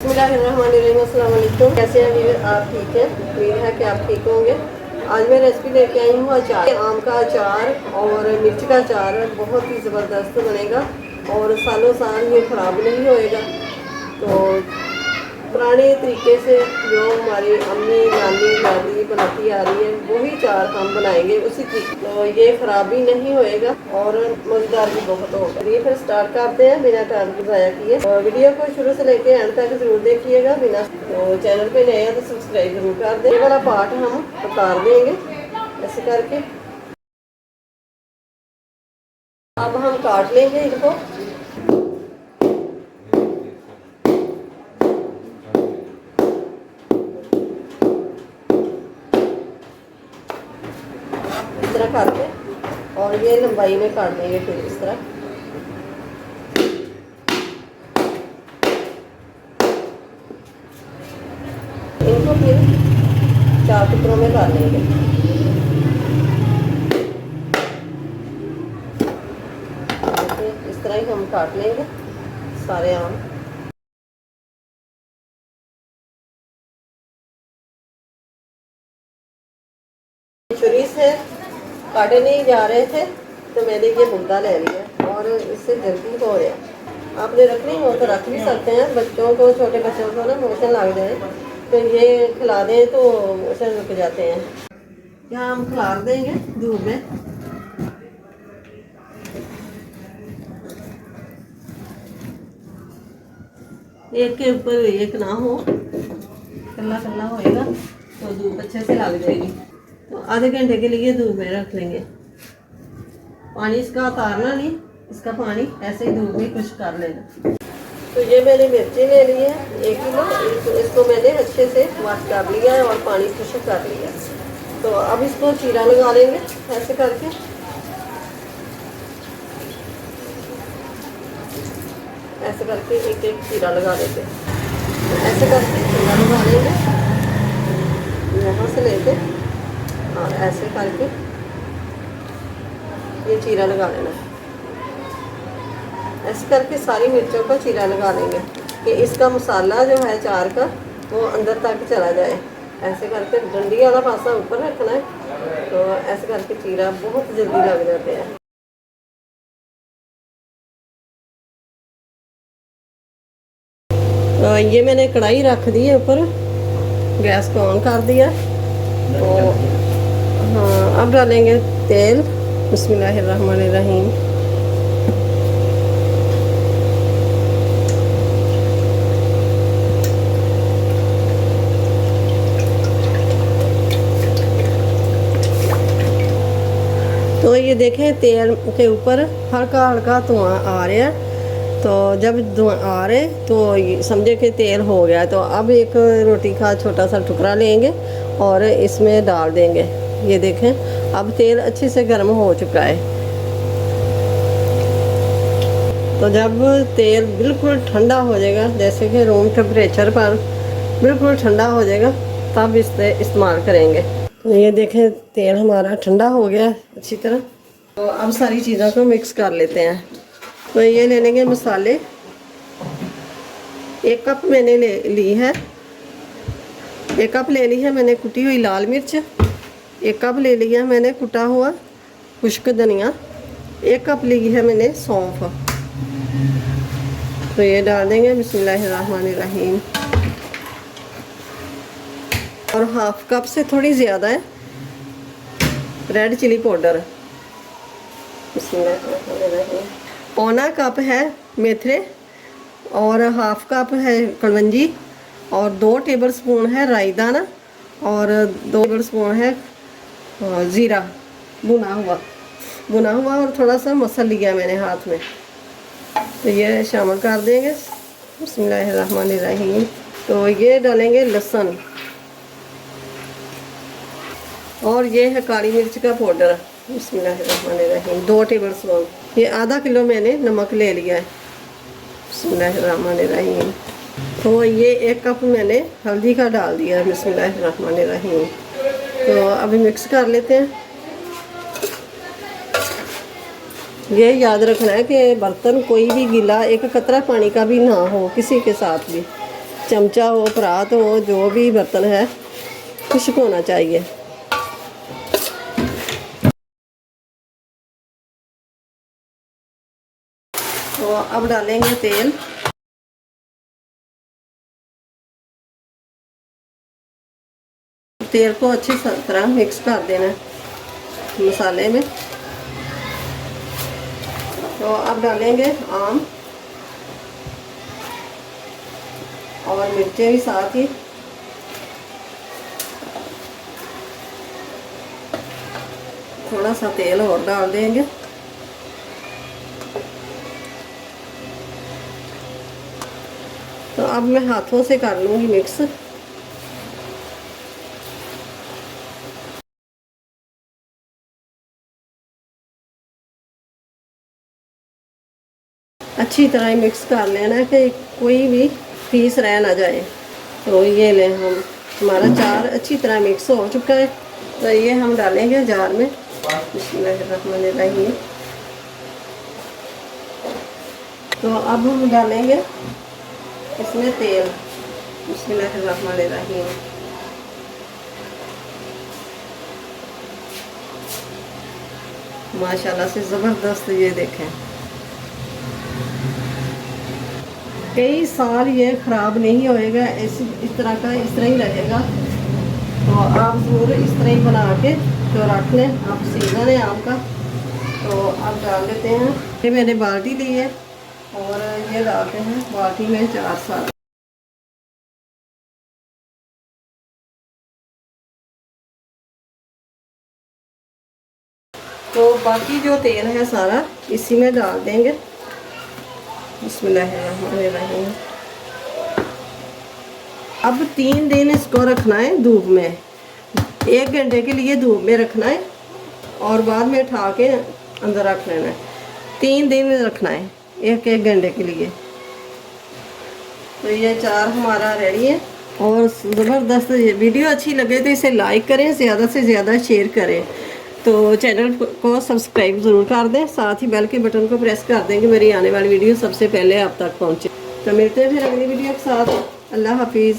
अस्सलाम वालेकुम। कैसे हैं आप? ठीक है, उम्मीद है कि आप ठीक होंगे। आज मैं रेसिपी लेके आई हूँ अचार, आम का अचार और मिर्च का अचार। बहुत ही ज़बरदस्त बनेगा और सालों साल ये ख़राब नहीं होएगा। तो पुराने तरीके से जो हमारी अम्मी नानी दादी बनाती आ रही है वही अचार हम बनाएंगे उसी तरीके। तो ये ख़राब भी नहीं होएगा और मज़ेदार भी बहुत होगा। ये फिर स्टार्ट करते हैं बिना टाइम ज़ाया किए। और वीडियो को शुरू से लेके एंड तक ज़रूर देखिएगा। बिना तो चैनल पे नए हैं तो सब्सक्राइब ज़रूर कर दें। ये वाला पार्ट हम उतार देंगे ऐसे करके। अब हम काट लेंगे इनको। इस तरह करके और ये लंबाई में काट देंगे फिर इस तरह। इनको फिर 4 टुकड़ों में काट लेंगे। इस तरह ही हम काट लेंगे सारे आम। छुरी से काटे नहीं जा रहे थे तो मैंने ये मुद्दा ले लिया और इससे जल्दी हो रहा। आपने रखनी हो तो रख भी सकते हैं। बच्चों को, छोटे बच्चों को ना मोशन लग जाए तो ये खिला दें तो मोशन रुक जाते हैं। यहाँ हम खिलार देंगे दूध में। एक के ऊपर एक ना हो, कल्ला कल्ला होएगा तो धूप अच्छे से लग जाएगी। तो आधे घंटे के लिए धूप में रख लेंगे। पानी इसका उतारना नहीं, इसका पानी ऐसे ही धूप में खुश्क कर लेना। तो ये मैंने मिर्ची ले ली है 1 किलो। इसको मैंने अच्छे से वॉश कर लिया है और पानी खुश्क कर लिया। तो अब इसको चीरा लगा लेंगे ऐसे करके। ऐसे करके एक एक चीरा लगा लेते हैं। ऐसे करके चीरा लगा लेंगे यहाँ से लेके और ऐसे करके ये चीरा लगा लेना। ऐसे करके सारी मिर्चों का चीरा लगा लेंगे कि इसका मसाला जो है अचार का वो अंदर तक चला जाए। ऐसे करके डंडी वाला पासा ऊपर रखना है। तो ऐसे करके चीरा बहुत जल्दी लग जाते हैं। ये मैंने कढ़ाई रख दी है ऊपर, गैस को ऑन कर दिया। तो हाँ, अब डालेंगे तेल। बिस्मिल्लाहिर्रहमानिर्रहीम। तो ये देखें तेल के ऊपर हल्का हल्का धुआं आ रहा है। तो जब धुआं आ रहे तो समझे कि तेल हो गया। तो अब एक रोटी का छोटा सा टुकड़ा लेंगे और इसमें डाल देंगे। ये देखें अब तेल अच्छे से गर्म हो चुका है। तो जब तेल बिल्कुल ठंडा हो जाएगा, जैसे कि रूम टेम्परेचर पर बिल्कुल ठंडा हो जाएगा, तब इससे इस्तेमाल करेंगे। तो ये देखें तेल हमारा ठंडा हो गया अच्छी तरह। तो अब सारी चीज़ों को मिक्स कर लेते हैं। तो ये ले लेंगे मसाले। 1 कप मैंने ली है। 1 कप ले ली है मैंने कुटी हुई लाल मिर्च। 1 कप ले लिया मैंने कुटा हुआ खुश्क धनिया। 1 कप ली है मैंने सौंफ। तो ये डाल देंगे बिस्मिल्लाहिर्रहमानिर्रहीम। और 1/2 कप से थोड़ी ज़्यादा है रेड चिली पाउडर। बिस्मिल्लाहिर्रहमानिर्रहीम। 1/4 कप है मेथरे और 1/2 कप है कलवंजी और 2 टेबल स्पून है राई दाना और 2 टेबल स्पून है ज़ीरा भुना हुआ और थोड़ा सा मसल लिया मैंने हाथ में। तो ये शामिल कर देंगे बिस्मिल्लाहिर्रहमानिर्रहीम। तो ये डालेंगे लहसुन और ये है काली मिर्च का पाउडर बिस्मिल्लाहिर्रहमानिर्रहीम 2 टेबल स्पून। ये आधा किलो मैंने नमक ले लिया है बिस्मिल्लाहिर्रहमानिर्रहीम। तो ये 1 कप मैंने हल्दी का डाल दिया बिस्मिल्लाहिर्रहमानिर्रहीम। तो अभी मिक्स कर लेते हैं। ये याद रखना है कि बर्तन कोई भी गीला, एक कतरा पानी का भी ना हो किसी के साथ भी। चमचा हो, परात हो, जो भी बर्तन है खुश्क होना चाहिए। तो अब डालेंगे तेल। तेल को अच्छी तरह मिक्स कर देना है मसाले में। तो अब डालेंगे आम और मिर्चें भी साथ ही। थोड़ा सा तेल और डाल देंगे। तो अब मैं हाथों से कर लूँगी मिक्स। अच्छी तरह मिक्स कर लेना है कि कोई भी पीस रह ना जाए। तो ये ले हम, हमारा चार अच्छी तरह मिक्स हो चुका है। तो ये हम डालेंगे जार में। बिस्मिल्लाहिर्रहमानिर्रहीम। तो अब हम डालेंगे इसमें तेल। बिस्मिल्लाहिर्रहमानिर्रहीम। माशाल्लाह से ज़बरदस्त, ये देखें कई साल ये ख़राब नहीं होएगा, इस तरह का इस तरह ही रहेगा। तो आप ज़रूर इस तरह ही बना के तो रख लें। आप सीजन है आम का। तो आप डाल देते हैं। ये मैंने बाल्टी ली है और ये डालते हैं बाल्टी में 4 साल। तो बाकी जो तेल है सारा इसी में डाल देंगे। बिस्मिल्लाहिर्रहमानिर्रहीम। अब 3 दिन इसको रखना है धूप में। 1 घंटे के लिए धूप में रखना है और बाद में उठा के अंदर रख लेना है। 3 दिन में रखना है 1-1 घंटे के लिए। तो ये चार हमारा रेडी है और ज़बरदस्त। वीडियो अच्छी लगे तो इसे लाइक करें, ज़्यादा से ज़्यादा शेयर करें। तो चैनल को सब्सक्राइब ज़रूर कर दें, साथ ही बेल के बटन को प्रेस कर दें कि मेरी आने वाली वीडियो सबसे पहले आप तक पहुँचे। तो मिलते हैं फिर अगली वीडियो के साथ। अल्लाह हाफिज़।